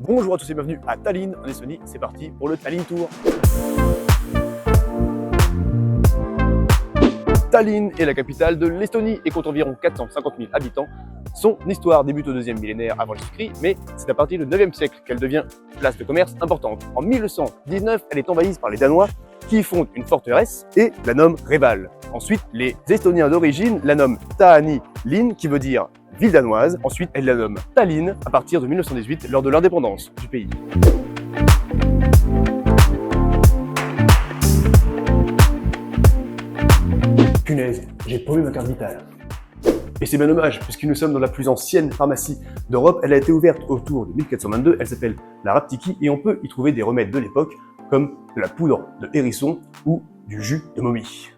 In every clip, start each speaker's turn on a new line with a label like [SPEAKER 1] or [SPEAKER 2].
[SPEAKER 1] Bonjour à tous et bienvenue à Tallinn en Estonie, c'est parti pour le Tallinn Tour. Tallinn est la capitale de l'Estonie et compte environ 450 000 habitants. Son histoire débute au 2e millénaire avant Jésus-Christ, mais c'est à partir du 9e siècle qu'elle devient place de commerce importante. En 1119, elle est envahie par les Danois qui y fondent une forteresse et la nomment Reval. Ensuite, les Estoniens d'origine la nomment Taani-Linn, qui veut dire ville danoise. Ensuite, elle la nomme Tallinn à partir de 1918 lors de l'indépendance du pays. Punaise, j'ai paumé ma carte vitale. Et c'est bien dommage, puisque nous sommes dans la plus ancienne pharmacie d'Europe. Elle a été ouverte autour de 1422, elle s'appelle la Raptiki et on peut y trouver des remèdes de l'époque comme de la poudre de hérisson ou du jus de momie.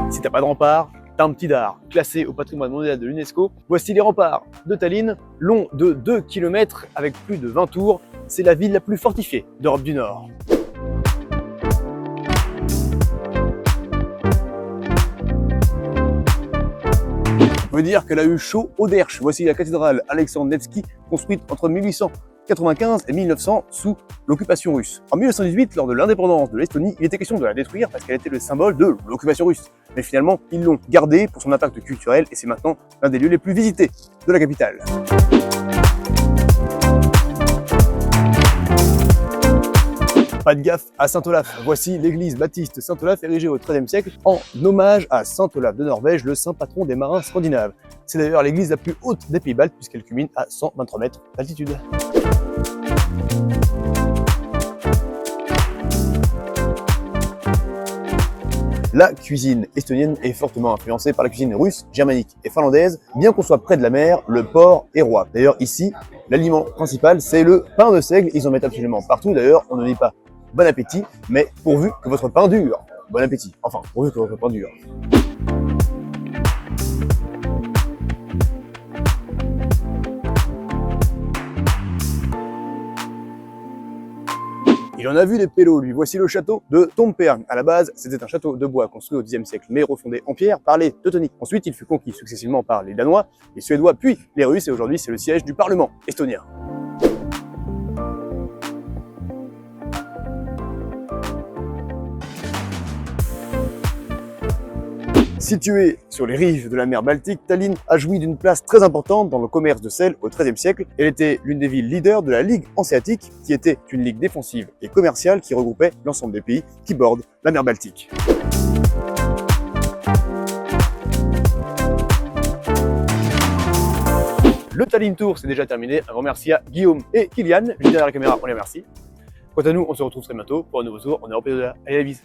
[SPEAKER 1] Si t'as pas de rempart, t'as un petit dard. Classé au patrimoine mondial de l'UNESCO, voici les remparts de Tallinn, long de 2 km avec plus de 20 tours. C'est la ville la plus fortifiée d'Europe du Nord. On peut dire qu'elle a eu chaud au derche. Voici la cathédrale Alexandre Nevski, construite entre 1895 et 1900 sous l'occupation russe. En 1918, lors de l'indépendance de l'Estonie, il était question de la détruire parce qu'elle était le symbole de l'occupation russe. Mais finalement, ils l'ont gardée pour son impact culturel et c'est maintenant l'un des lieux les plus visités de la capitale. Pas de gaffe à Saint-Olaf. Voici l'église baptiste Saint-Olaf érigée au XIIIe siècle en hommage à Saint-Olaf de Norvège, le saint patron des marins scandinaves. C'est d'ailleurs l'église la plus haute des Pays-Baltes puisqu'elle culmine à 123 mètres d'altitude. La cuisine estonienne est fortement influencée par la cuisine russe, germanique et finlandaise. Bien qu'on soit près de la mer, le port est roi. D'ailleurs ici, l'aliment principal c'est le pain de seigle. Ils en mettent absolument partout. D'ailleurs, on ne dit pas bon appétit, mais pourvu que votre pain dure. Bon appétit. Enfin, pourvu que votre pain dure. Il en a vu des pélos, lui. Voici le château de Tomperg. À la base, c'était un château de bois construit au Xe siècle, mais refondé en pierre par les Teutoniques. Ensuite, il fut conquis successivement par les Danois, les Suédois, puis les Russes, et aujourd'hui, c'est le siège du Parlement estonien. Située sur les rives de la mer Baltique, Tallinn a joui d'une place très importante dans le commerce de sel au XIIIe siècle. Elle était l'une des villes leaders de la Ligue hanséatique, qui était une ligue défensive et commerciale qui regroupait l'ensemble des pays qui bordent la mer Baltique. Le Tallinn Tour, c'est déjà terminé. Un grand merci à Guillaume et Kylian. Juste derrière la caméra, on les remercie. Quant à nous, on se retrouve très bientôt pour un nouveau tour en Europe et au-delà. Allez, la bise!